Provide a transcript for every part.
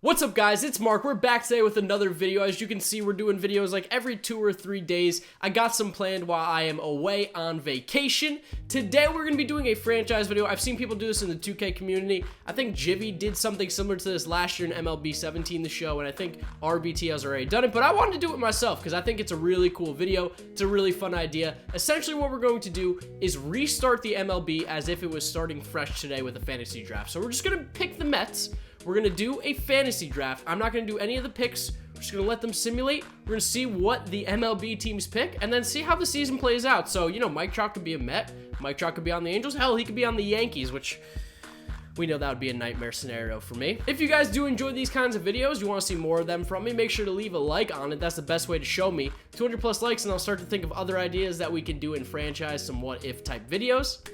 What's up guys, it's Mark. We're back today with another video. As you can see, we're doing videos like every 2 or 3 days. I got some planned while I am away on vacation. Today we're going to be doing a franchise video. I've seen people do this in the 2K community. I think Jivy did something similar to this last year in MLB 17, the show, and I think RBT has already done it, but I wanted to do it myself because I think it's a really cool video. It's a really fun idea. Essentially what we're going to do is restart the MLB as if it was starting fresh today with a fantasy draft. So we're just going to pick the Mets. We're going to do a fantasy draft. I'm not going to do any of the picks. We're just going to let them simulate. We're going to see what the MLB teams pick and then see how the season plays out. So, you know, Mike Trout could be a Met. Mike Trout could be on the Angels. Hell, he could be on the Yankees, which we know that would be a nightmare scenario for me. If you guys do enjoy these kinds of videos, you want to see more of them from me, make sure to leave a like on it. That's the best way to show me. 200 plus likes and I'll start to think of other ideas that we can do in franchise, some what if type videos.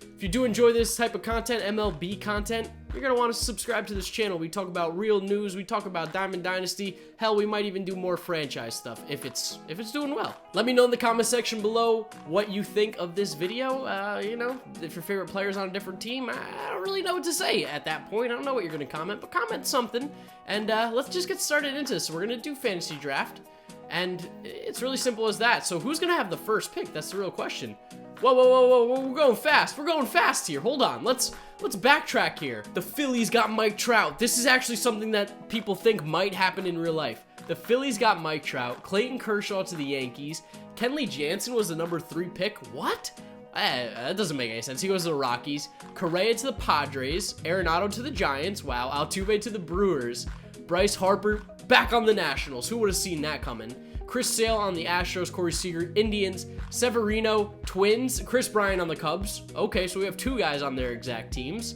If you do enjoy this type of content, MLB content, you're going to want to subscribe to this channel. We talk about real news, we talk about Diamond Dynasty, hell, we might even do more franchise stuff if it's doing well. Let me know in the comment section below what you think of this video. You know, if your favorite player's on a different team, I don't really know what to say at that point. I don't know what you're going to comment, but comment something, and let's just get started into this. So we're going to do fantasy draft, and it's really simple as that. So who's going to have the first pick? That's the real question. Whoa, we're going fast. We're going fast here. Hold on. Let's backtrack here. The Phillies got Mike Trout. This is actually something that people think might happen in real life. The Phillies got Mike Trout, Clayton Kershaw to the Yankees. Kenley Jansen was the number 3 pick. What? That doesn't make any sense. He goes to the Rockies. Correa to the Padres. Arenado to the Giants. Wow. Altuve to the Brewers. Bryce Harper back on the Nationals. Who would have seen that coming? Chris Sale on the Astros, Corey Seager, Indians, Severino, Twins, Chris Bryant on the Cubs. Okay, so we have 2 guys on their exact teams.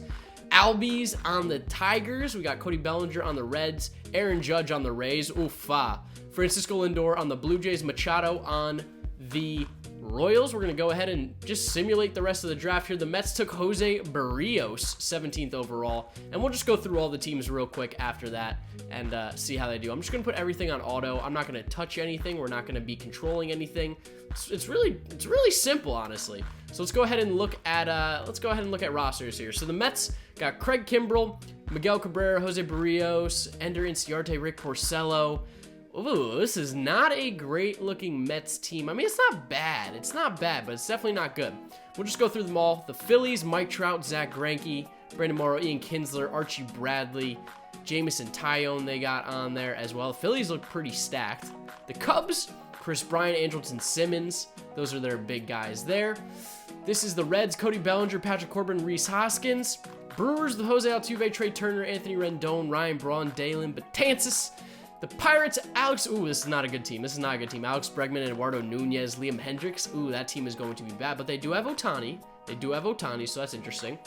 Albies on the Tigers. We got Cody Bellinger on the Reds, Aaron Judge on the Rays. Oofa. Francisco Lindor on the Blue Jays, Machado on the Royals. We're going to go ahead and just simulate the rest of the draft here. The Mets took Jose Barrios, 17th overall, and we'll just go through all the teams real quick after that and see how they do. I'm just going to put everything on auto. I'm not going to touch anything. We're not going to be controlling anything. It's really simple, honestly. So let's go ahead and look at rosters here. So the Mets got Craig Kimbrell, Miguel Cabrera, Jose Barrios, Ender Inciarte, Rick Porcello. Ooh, this is not a great looking Mets team. I mean, it's not bad. It's not bad, but it's definitely not good. We'll just go through them all. The Phillies, Mike Trout, Zach Greinke, Brandon Morrow, Ian Kinsler, Archie Bradley, Jamison Tyone they got on there as well. The Phillies look pretty stacked. The Cubs, Chris Bryant, Andrelton Simmons. Those are their big guys there. This is the Reds, Cody Bellinger, Patrick Corbin, Rhys Hoskins. Brewers, the Jose Altuve, Trey Turner, Anthony Rendon, Ryan Braun, Dalen Betances. The Pirates, Alex, ooh, this is not a good team. This is not a good team. Alex Bregman, Eduardo Nunez, Liam Hendricks. Ooh, that team is going to be bad, but they do have Ohtani. They do have Ohtani, so that's interesting.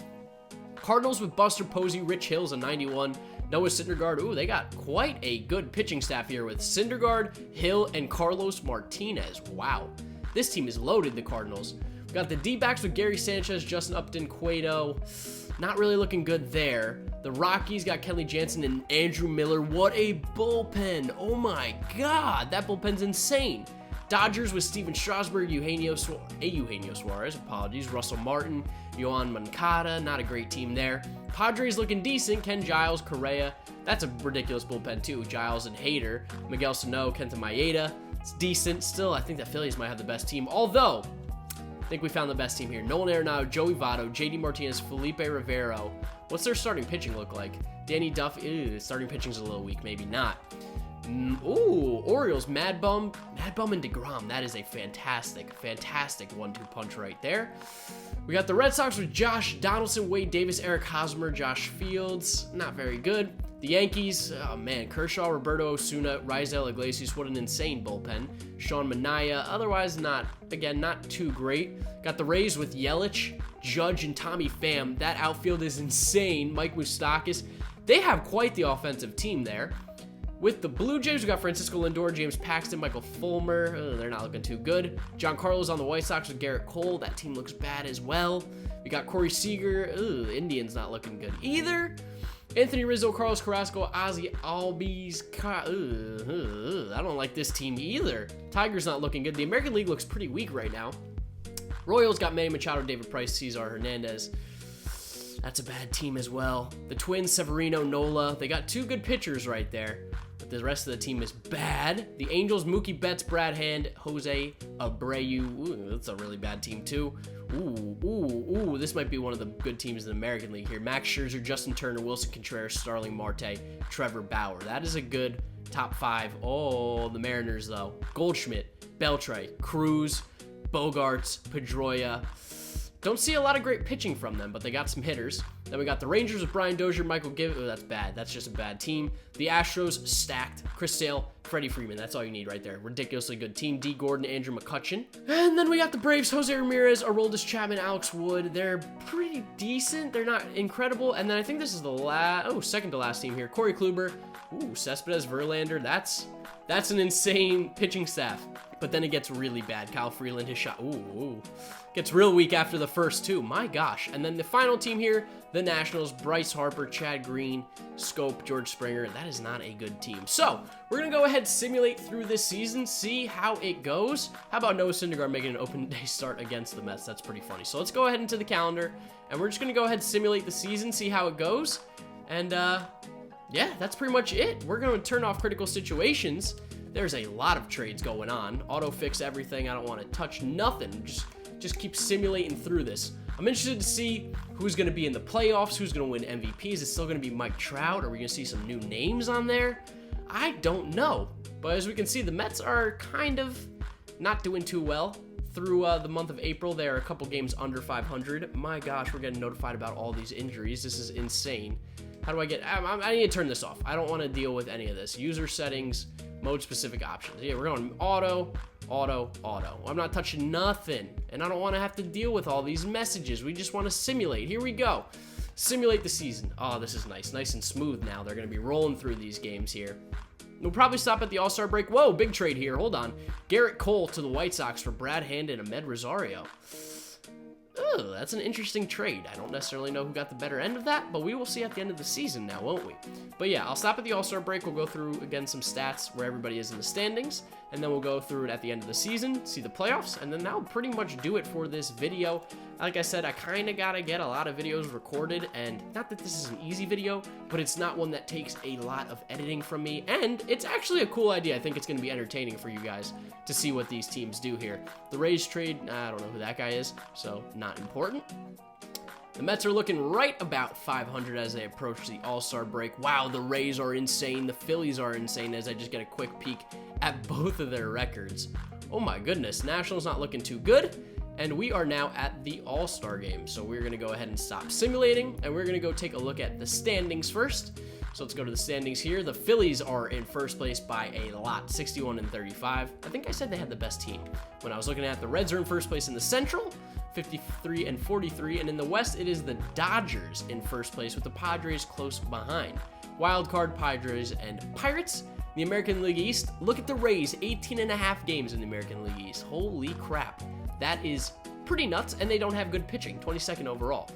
Cardinals with Buster Posey, Rich Hills, a 91. Noah Syndergaard. Ooh, they got quite a good pitching staff here with Syndergaard, Hill, and Carlos Martinez. Wow. This team is loaded, the Cardinals. We got the D-backs with Gary Sanchez, Justin Upton, Cueto. Not really looking good there. The Rockies got Kenley Jansen and Andrew Miller. What a bullpen. Oh my God, that bullpen's insane. Dodgers with Steven Strasburg, Eugenio Suarez, apologies, Russell Martin, Yohan Moncada, not a great team there. Padres looking decent, Ken Giles, Correa, that's a ridiculous bullpen too, Giles and Hader, Miguel Sano, Kenta Maeda, it's decent. Still, I think the Phillies might have the best team, although I think we found the best team here. Nolan Arenado, Joey Votto, JD Martinez, Felipe Rivero. What's their starting pitching look like? Danny Duffy, starting pitching's a little weak, maybe not. Ooh, Orioles, Mad Bum and DeGrom. That is a fantastic 1-2 punch right there. We got the Red Sox with Josh Donaldson, Wade Davis, Eric Hosmer, Josh Fields. Not very good. The Yankees, oh man, Kershaw, Roberto Osuna, Raisel Iglesias. What an insane bullpen. Sean Manaea, otherwise not too great. Got the Rays with Yelich, Judge, and Tommy Pham. That outfield is insane. Mike Moustakas. They have quite the offensive team there. With the Blue Jays, we got Francisco Lindor, James Paxton, Michael Fulmer. They're not looking too good. Giancarlo's on the White Sox with Garrett Cole. That team looks bad as well. We got Corey Seager. Indians not looking good either. Anthony Rizzo, Carlos Carrasco, Ozzie Albies. I don't like this team either. Tigers not looking good. The American League looks pretty weak right now. Royals got Manny Machado, David Price, Cesar Hernandez. That's a bad team as well. The Twins, Severino, Nola, they got two good pitchers right there, but the rest of the team is bad. The Angels, Mookie Betts, Brad Hand, Jose Abreu. Ooh, that's a really bad team too. Ooh, this might be one of the good teams in the American League here. Max Scherzer, Justin Turner, Wilson Contreras, Starling Marte, Trevor Bauer. That is a good top 5. Oh, the Mariners though. Goldschmidt, Beltre, Cruz, Bogarts, Pedroia. Don't see a lot of great pitching from them, but they got some hitters. Then we got the Rangers with Brian Dozier, Michael Gibbs. Oh, that's bad. That's just a bad team. The Astros, stacked. Chris Sale, Freddie Freeman. That's all you need right there. Ridiculously good team. D. Gordon, Andrew McCutcheon. And then we got the Braves, Jose Ramirez, Aroldis Chapman, Alex Wood. They're pretty decent. They're not incredible. And then I think this is the second to last team here. Corey Kluber. Ooh, Cespedes, Verlander. That's an insane pitching staff. But then it gets really bad. Kyle Freeland, his shot. Ooh. Gets real weak after the first two. My gosh. And then the final team here, the Nationals, Bryce Harper, Chad Green, Scope, George Springer. That is not a good team. So we're going to go ahead and simulate through this season, see how it goes. How about Noah Syndergaard making an open day start against the Mets? That's pretty funny. So let's go ahead into the calendar, and we're just going to go ahead and simulate the season, see how it goes. And yeah, that's pretty much it. We're going to turn off critical situations. There's a lot of trades going on. Auto fix everything. I don't want to touch nothing. Just keep simulating through this. I'm interested to see who's going to be in the playoffs, who's going to win MVPs. Is it still going to be Mike Trout? Are we going to see some new names on there? I don't know. But as we can see, the Mets are kind of not doing too well. Through the month of April, they're a couple games under 500. My gosh, we're getting notified about all these injuries. This is insane. How do I get... I need to turn this off. I don't want to deal with any of this. User settings, mode-specific options. Yeah, we're going auto. I'm not touching nothing, and I don't want to have to deal with all these messages. We just want to simulate. Here we go. Simulate the season. Oh, this is nice and smooth now. They're going to be rolling through these games here. We'll probably stop at the All-Star break. Whoa, big trade here. Hold on. Garrett Cole to the White Sox for Brad Hand and Ahmed Rosario. Oh, that's an interesting trade. I don't necessarily know who got the better end of that, but we will see at the end of the season now, won't we? But yeah, I'll stop at the All-Star break. We'll go through, again, some stats where everybody is in the standings, and then we'll go through it at the end of the season, see the playoffs, and then that'll pretty much do it for this video. Like I said, I kind of got to get a lot of videos recorded, and not that this is an easy video, but it's not one that takes a lot of editing from me, and it's actually a cool idea. I think it's going to be entertaining for you guys to see what these teams do here. The Rays trade, I don't know who that guy is, so not important. The Mets are looking right about 500 as they approach the All-Star break. Wow, the Rays are insane. The Phillies are insane as I just get a quick peek at both of their records. Oh my goodness, Nationals not looking too good. And we are now at the All-Star game. So we're going to go ahead and stop simulating, and we're going to go take a look at the standings first. So let's go to the standings here. The Phillies are in first place by a lot, 61-35. I think I said they had the best team. When I was looking at the Reds are in first place in the Central, 53-43, and in the West, it is the Dodgers in first place with the Padres close behind. Wild card, Padres, and Pirates. The American League East, look at the Rays, 18.5 games in the American League East. Holy crap. That is pretty nuts, and they don't have good pitching, 22nd overall.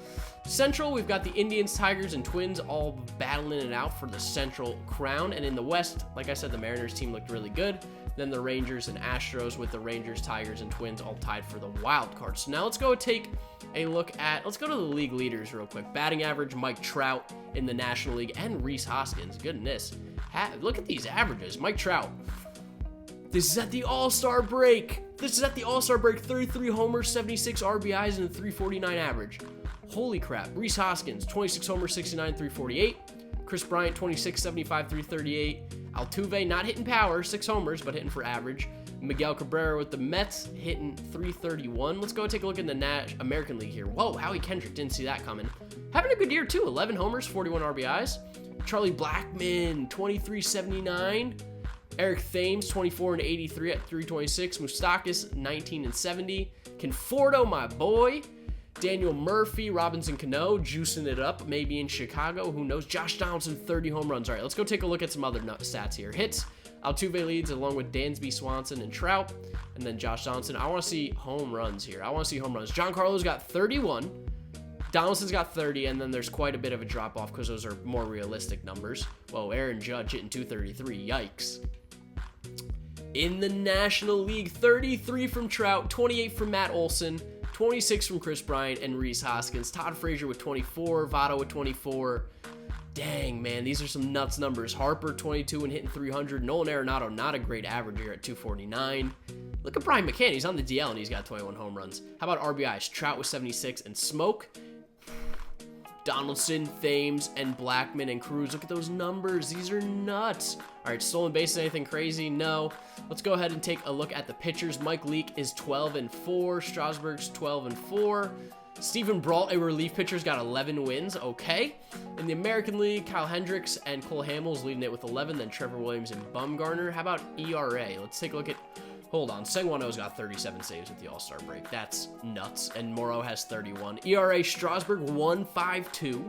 Central, we've got the Indians, Tigers, and Twins all battling it out for the Central crown. And in the West, like I said, the Mariners team looked really good. Then the Rangers and Astros with the Rangers, Tigers, and Twins all tied for the wild card. So now let's go take a look at, let's go to the league leaders real quick. Batting average, Mike Trout in the National League, and Rhys Hoskins. Goodness. Look at these averages. Mike Trout. This is at the All-Star break. 33 homers, 76 RBIs, and a 349 average. Holy crap. Rhys Hoskins, 26 homers, 69, 348. Chris Bryant, 26, 75, 338. Altuve, not hitting power, 6 homers, but hitting for average. Miguel Cabrera with the Mets, hitting 331. Let's go take a look in the American League here. Whoa, Howie Kendrick, didn't see that coming. Having a good year, too. 11 homers, 41 RBIs. Charlie Blackmon, 23, 79. Eric Thames, 24-83 at 326. Moustakas, 19-70. Conforto, my boy. Daniel Murphy, Robinson Cano, juicing it up, maybe in Chicago. Who knows? Josh Donaldson, 30 home runs. All right, let's go take a look at some other stats here. Hits, Altuve leads along with Dansby, Swanson, and Trout. And then Josh Donaldson. I want to see home runs here. Giancarlo's got 31. Donaldson's got 30, and then there's quite a bit of a drop-off because those are more realistic numbers. Whoa, Aaron Judge hitting 233. Yikes. In the National League, 33 from Trout, 28 from Matt Olson, 26 from Chris Bryant and Rhys Hoskins, Todd Frazier with 24, Votto with 24. Dang, man, these are some nuts numbers. Harper, 22 and hitting 300. Nolan Arenado, not a great average here at 249. Look at Brian McCann. He's on the DL, and he's got 21 home runs. How about RBIs? Trout with 76 and Smoke. Donaldson, Thames, and Blackman and Cruz. Look at those numbers. These are nuts. All right, stolen bases, anything crazy? No. Let's go ahead and take a look at the pitchers. Mike Leake is 12 and 4. Strasburg's 12 and 4. Stephen Brault, a relief pitcher, has got 11 wins. Okay. In the American League, Kyle Hendricks and Cole Hamels leading it with 11. Then Trevor Williams and Bumgarner. How about ERA? Let's take a look at... Hold on. Sengwano's got 37 saves at the All-Star break. That's nuts. And Morrow has 31. ERA, Strasburg, 1.52.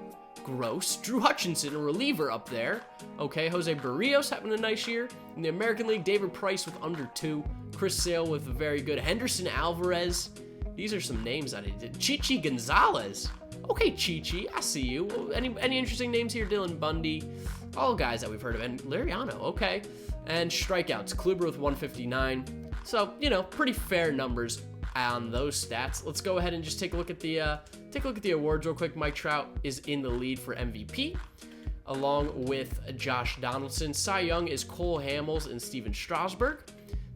Gross. Drew Hutchinson, a reliever up there. Okay. Jose Barrios having a nice year. In the American League, David Price with under 2. Chris Sale with a very good. Henderson Alvarez. These are some names that I did. Chichi Gonzalez. Okay, Chichi, I see you. Any interesting names here? Dylan Bundy. All guys that we've heard of. And Liriano, okay. And strikeouts. Kluber with 159. So, you know, pretty fair numbers on those stats. Let's go ahead and just take a look at the awards real quick. Mike Trout is in the lead for MVP, along with Josh Donaldson. Cy Young is Cole Hamels and Steven Strasburg.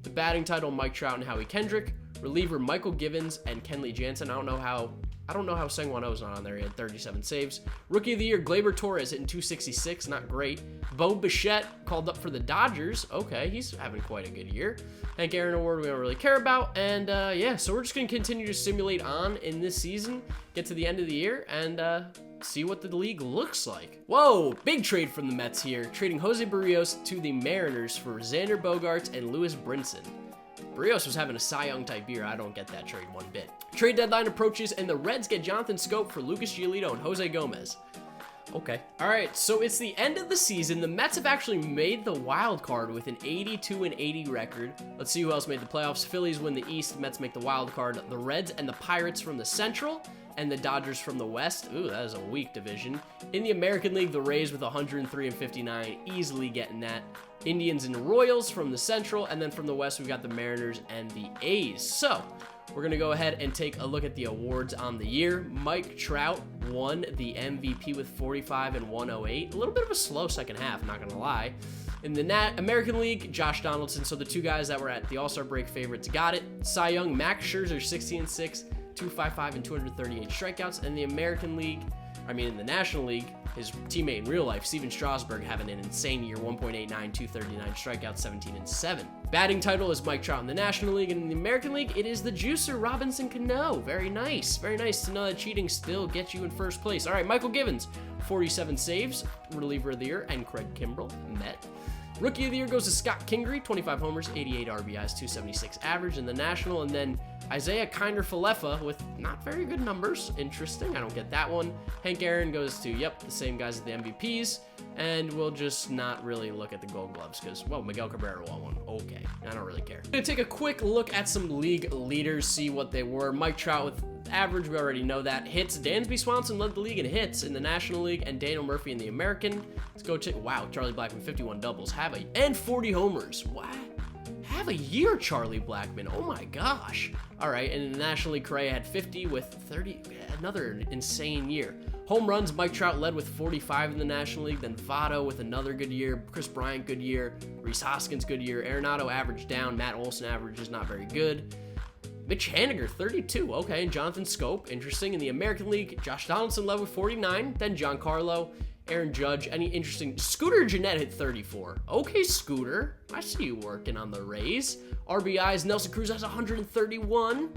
The batting title, Mike Trout and Howie Kendrick. Reliever, Michael Givens and Kenley Jansen. I don't know how Sengwano's not on there. He had 37 saves. Rookie of the Year, Gleyber Torres hitting 266. Not great. Bo Bichette called up for the Dodgers. Okay, he's having quite a good year. Hank Aaron Award we don't really care about. And yeah, so we're just going to continue to simulate on in this season, get to the end of the year, and see what the league looks like. Whoa, big trade from the Mets here. Trading Jose Barrios to the Mariners for Xander Bogaerts and Lewis Brinson. Barrios was having a Cy Young type year. I don't get that trade one bit. Trade deadline approaches, and the Reds get Jonathan Scope for Lucas Giolito and Jose Gomez. Okay. All right, so it's the end of the season. The Mets have actually made the wild card with an 82 and 80 record. Let's see who else made the playoffs. Phillies win the East. Mets make the wild card. The Reds and the Pirates from the Central, and the Dodgers from the West. Ooh, that is a weak division. In the American League, the Rays with 103 and 59, easily getting that. Indians and Royals from the Central, and then from the West, we've got the Mariners and the A's. So, we're going to go ahead and take a look at the awards on the year. Mike Trout won the MVP with 45 and 108. A little bit of a slow second half, not going to lie. In the American League, Josh Donaldson, so the two guys that were at the All-Star break favorites got it. Cy Young, Max Scherzer, 60 and 6, 255 and 238 strikeouts. In the in the National League, his teammate in real life, Steven Strasburg, having an insane year, 1.89, 239 strikeouts, 17 and 7. Batting title is Mike Trout in the National League, and in the American League, it is the juicer, Robinson Cano. Very nice. Very nice to know that cheating still gets you in first place. All right, Michael Givens, 47 saves, reliever of the year, and Craig Kimbrell, Met. Rookie of the Year goes to Scott Kingery, 25 homers, 88 RBIs, 276 average in the National, and then Isaiah Kinder-Falefa with not very good numbers. Interesting. I don't get that one. Hank Aaron goes to, the same guys as the MVPs, and we'll just not really look at the Gold Gloves because, well, Miguel Cabrera won one. Okay, I don't really care. I'm going to take a quick look at some league leaders, see what they were. Mike Trout with average, we already know that. Hits, Dansby Swanson led the league in hits in the National League, and Daniel Murphy in the American. Let's go to, wow, Charlie Blackmon, 51 doubles, and 40 homers. What? Have a year, Charlie Blackmon. Oh my gosh. All right, and in the National League, Correa had 50 with 30, another insane year. Home runs, Mike Trout led with 45 in the National League, then Votto with another good year, Chris Bryant, good year, Rhys Hoskins, good year, Arenado average down, Matt Olson average is not very good. Mitch Haniger, 32, okay, and Jonathan Scope, interesting. In the American League, Josh Donaldson led with 49, then Giancarlo, Aaron Judge, any interesting? Scooter Gennett hit 34. Okay, Scooter, I see you working on the Rays. RBIs, Nelson Cruz has 131.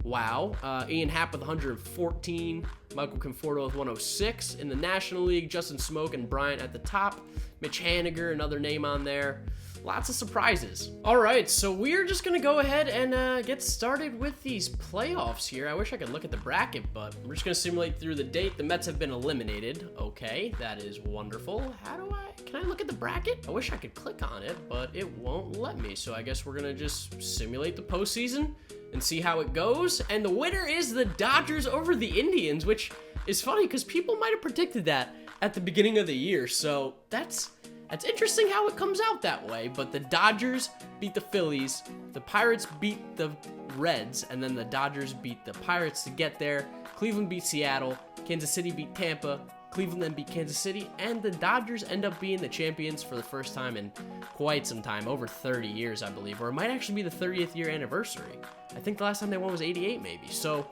Wow. Ian Happ with 114. Michael Conforto with 106. In the National League, Justin Smoke and Bryant at the top. Mitch Haniger, another name on there. Lots of surprises. All right, so we're just going to go ahead and get started with these playoffs here. I wish I could look at the bracket, but we're just going to simulate through the date. The Mets have been eliminated. Okay, that is wonderful. Can I look at the bracket? I wish I could click on it, but it won't let me. So I guess we're going to just simulate the postseason and see how it goes. And the winner is the Dodgers over the Indians, which is funny because people might have predicted that at the beginning of the year. So that's It's interesting how it comes out that way, but the Dodgers beat the Phillies, the Pirates beat the Reds, and then the Dodgers beat the Pirates to get there. Cleveland beat Seattle, Kansas City beat Tampa, Cleveland then beat Kansas City, and the Dodgers end up being the champions for the first time in quite some time, over 30 years, I believe, or it might actually be the 30th year anniversary. I think the last time they won was 88 maybe, so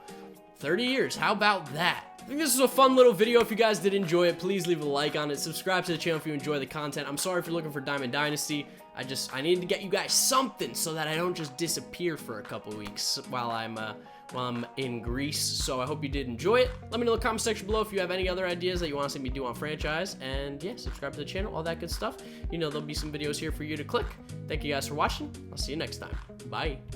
30 years, how about that? I think this was a fun little video. If you guys did enjoy it, please leave a like on it. Subscribe to the channel if you enjoy the content. I'm sorry if you're looking for Diamond Dynasty. I need to get you guys something so that I don't just disappear for a couple weeks while I'm in Greece. So I hope you did enjoy it. Let me know in the comment section below if you have any other ideas that you want to see me do on franchise. And yeah, subscribe to the channel, all that good stuff. You know, there'll be some videos here for you to click. Thank you guys for watching. I'll see you next time. Bye.